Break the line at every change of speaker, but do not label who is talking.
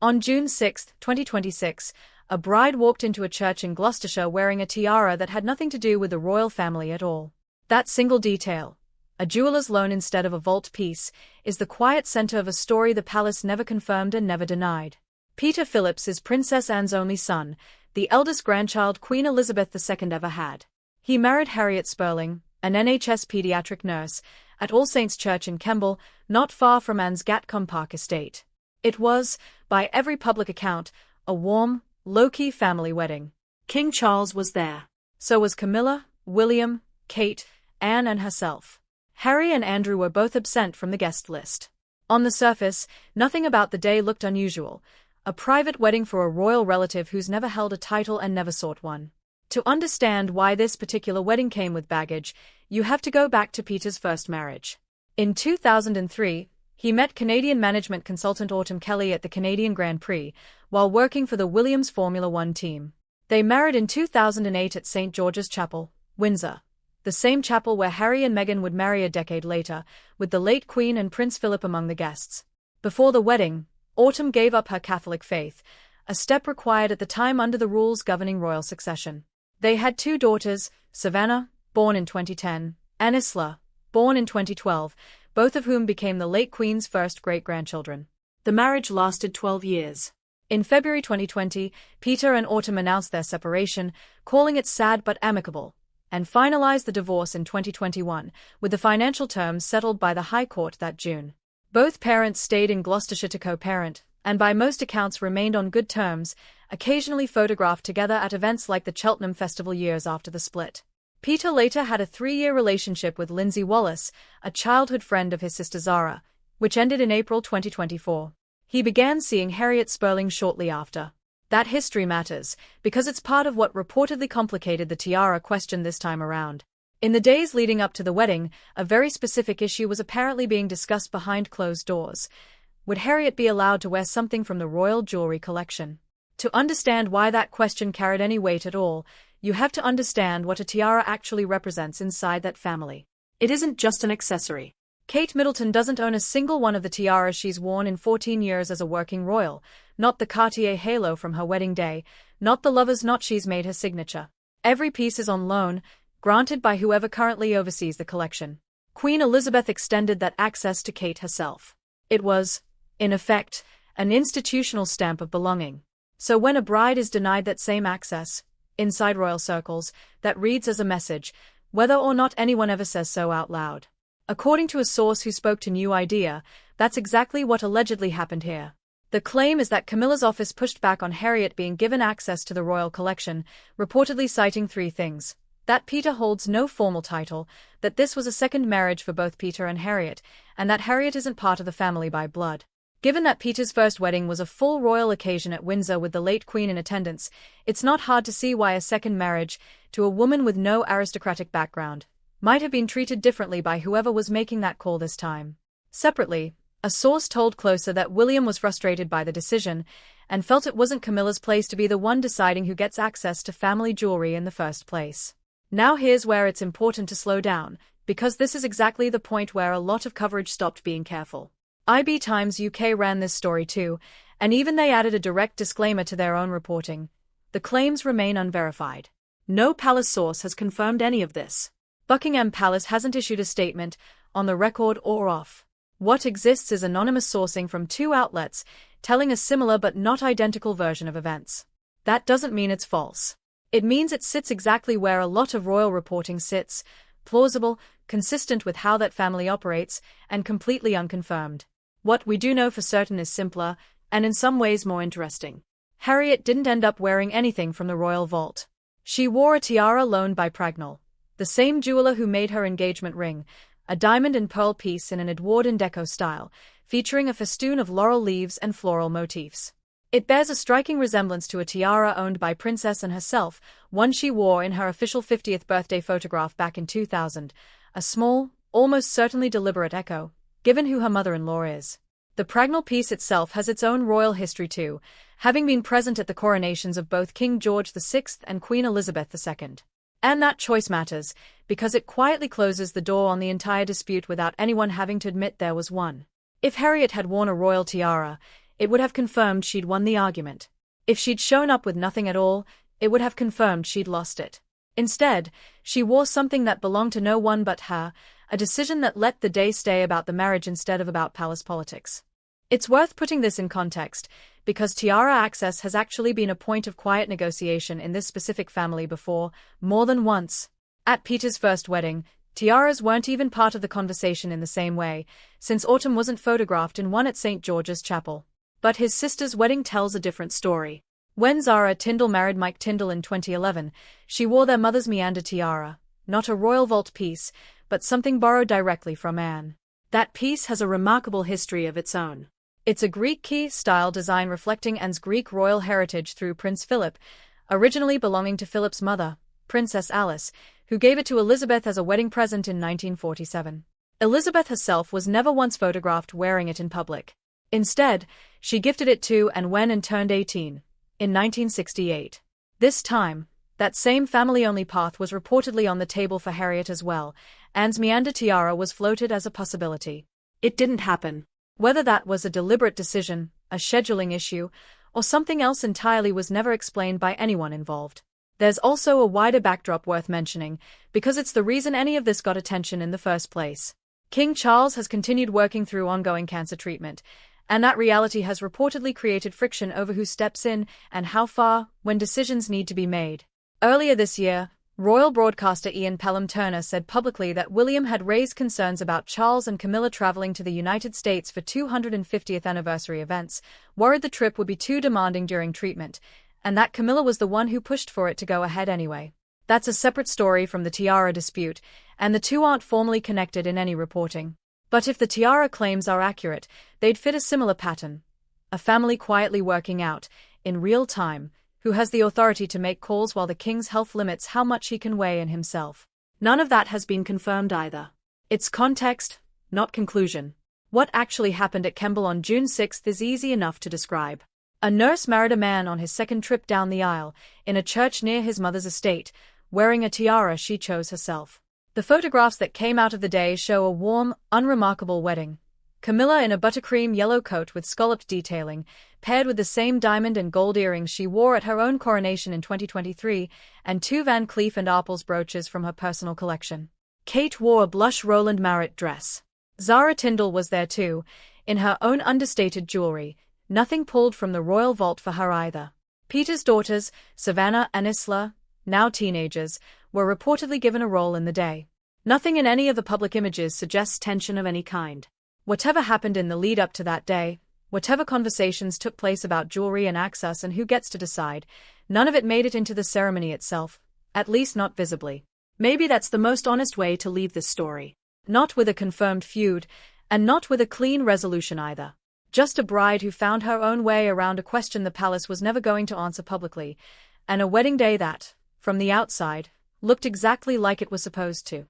On June 6, 2026, a bride walked into a church in Gloucestershire wearing a tiara that had nothing to do with the royal family at all. That single detail, a jeweller's loan instead of a vault piece, is the quiet centre of a story the palace never confirmed and never denied. Peter Phillips is Princess Anne's only son, the eldest grandchild Queen Elizabeth II ever had. He married Harriet Spurling, an NHS paediatric nurse, at All Saints' Church in Kemble, not far from Anne's Gatcombe Park estate. It was, by every public account, a warm, low-key family wedding. King Charles was there. So was Camilla, William, Kate, Anne and herself. Harry and Andrew were both absent from the guest list. On the surface, nothing about the day looked unusual. A private wedding for a royal relative who's never held a title and never sought one. To understand why this particular wedding came with baggage, you have to go back to Peter's first marriage. In 2003, he met Canadian management consultant Autumn Kelly at the Canadian Grand Prix, while working for the Williams Formula One team. They married in 2008 at St. George's Chapel, Windsor. The same chapel where Harry and Meghan would marry a decade later, with the late Queen and Prince Philip among the guests. Before the wedding, Autumn gave up her Catholic faith, a step required at the time under the rules governing royal succession. They had two daughters, Savannah, born in 2010, and Isla, born in 2012, both of whom became the late Queen's first great-grandchildren. The marriage lasted 12 years. In February 2020, Peter and Autumn announced their separation, calling it sad but amicable, and finalized the divorce in 2021, with the financial terms settled by the High Court that June. Both parents stayed in Gloucestershire to co-parent, and by most accounts remained on good terms, occasionally photographed together at events like the Cheltenham Festival years after the split. Peter later had a 3-year relationship with Lindsay Wallace, a childhood friend of his sister Zara, which ended in April 2024. He began seeing Harriet Spurling shortly after. That history matters, because it's part of what reportedly complicated the tiara question this time around. In the days leading up to the wedding, a very specific issue was apparently being discussed behind closed doors. Would Harriet be allowed to wear something from the royal jewelry collection? To understand why that question carried any weight at all, you have to understand what a tiara actually represents inside that family. It isn't just an accessory. Kate Middleton doesn't own a single one of the tiaras she's worn in 14 years as a working royal, not the Cartier halo from her wedding day, not the lover's knot she's made her signature. Every piece is on loan, granted by whoever currently oversees the collection. Queen Elizabeth extended that access to Kate herself. It was, in effect, an institutional stamp of belonging. So when a bride is denied that same access, inside royal circles, that reads as a message, whether or not anyone ever says so out loud. According to a source who spoke to New Idea, that's exactly what allegedly happened here. The claim is that Camilla's office pushed back on Harriet being given access to the royal collection, reportedly citing 3 things. That Peter holds no formal title, that this was a second marriage for both Peter and Harriet, and that Harriet isn't part of the family by blood. Given that Peter's first wedding was a full royal occasion at Windsor with the late Queen in attendance, it's not hard to see why a second marriage, to a woman with no aristocratic background, might have been treated differently by whoever was making that call this time. Separately, a source told Closer that William was frustrated by the decision, and felt it wasn't Camilla's place to be the one deciding who gets access to family jewelry in the first place. Now here's where it's important to slow down, because this is exactly the point where a lot of coverage stopped being careful. IB Times UK ran this story too, and even they added a direct disclaimer to their own reporting. The claims remain unverified. No palace source has confirmed any of this. Buckingham Palace hasn't issued a statement, on the record or off. What exists is anonymous sourcing from 2 outlets, telling a similar but not identical version of events. That doesn't mean it's false. It means it sits exactly where a lot of royal reporting sits, plausible, consistent with how that family operates, and completely unconfirmed. What we do know for certain is simpler, and in some ways more interesting. Harriet didn't end up wearing anything from the royal vault. She wore a tiara loaned by Pragnell, the same jeweler who made her engagement ring, a diamond and pearl piece in an Edwardian deco style, featuring a festoon of laurel leaves and floral motifs. It bears a striking resemblance to a tiara owned by Princess Anne herself, one she wore in her official 50th birthday photograph back in 2000, a small, almost certainly deliberate echo, given who her mother-in-law is. The Pragnell piece itself has its own royal history too, having been present at the coronations of both King George VI and Queen Elizabeth II. And that choice matters, because it quietly closes the door on the entire dispute without anyone having to admit there was one. If Harriet had worn a royal tiara, it would have confirmed she'd won the argument. If she'd shown up with nothing at all, it would have confirmed she'd lost it. Instead, she wore something that belonged to no one but her, a decision that let the day stay about the marriage instead of about palace politics. It's worth putting this in context, because tiara access has actually been a point of quiet negotiation in this specific family before, more than once. At Peter's first wedding, tiaras weren't even part of the conversation in the same way, since Autumn wasn't photographed in one at St. George's Chapel. But his sister's wedding tells a different story. When Zara Tindall married Mike Tindall in 2011, she wore their mother's meander tiara, not a royal vault piece, but something borrowed directly from Anne. That piece has a remarkable history of its own. It's a Greek key-style design reflecting Anne's Greek royal heritage through Prince Philip, originally belonging to Philip's mother, Princess Alice, who gave it to Elizabeth as a wedding present in 1947. Elizabeth herself was never once photographed wearing it in public. Instead, she gifted it to Anne when Anne turned 18. In 1968. This time, that same family-only path was reportedly on the table for Harriet as well. Anne's meander tiara was floated as a possibility. It didn't happen. Whether that was a deliberate decision, a scheduling issue, or something else entirely was never explained by anyone involved. There's also a wider backdrop worth mentioning, because it's the reason any of this got attention in the first place. King Charles has continued working through ongoing cancer treatment, and that reality has reportedly created friction over who steps in and how far, when decisions need to be made. Earlier this year, royal broadcaster Ian Pelham-Turner said publicly that William had raised concerns about Charles and Camilla traveling to the United States for 250th anniversary events, worried the trip would be too demanding during treatment, and that Camilla was the one who pushed for it to go ahead anyway. That's a separate story from the tiara dispute, and the two aren't formally connected in any reporting. But if the tiara claims are accurate, they'd fit a similar pattern. A family quietly working out, in real time, who has the authority to make calls while the king's health limits how much he can weigh in himself. None of that has been confirmed either. It's context, not conclusion. What actually happened at Kemble on June 6 is easy enough to describe. A nurse married a man on his second trip down the aisle, in a church near his mother's estate, wearing a tiara she chose herself. The photographs that came out of the day show a warm, unremarkable wedding. Camilla in a buttercream yellow coat with scalloped detailing, paired with the same diamond and gold earrings she wore at her own coronation in 2023, and two Van Cleef & Arpels brooches from her personal collection. Kate wore a blush Roland Marit dress. Zara Tindall was there too, in her own understated jewelry, nothing pulled from the royal vault for her either. Peter's daughters, Savannah and Isla, now teenagers, were reportedly given a role in the day. Nothing in any of the public images suggests tension of any kind. Whatever happened in the lead-up to that day, whatever conversations took place about jewelry and access and who gets to decide, none of it made it into the ceremony itself, at least not visibly. Maybe that's the most honest way to leave this story. Not with a confirmed feud, and not with a clean resolution either. Just a bride who found her own way around a question the palace was never going to answer publicly, and a wedding day that, from the outside, looked exactly like it was supposed to.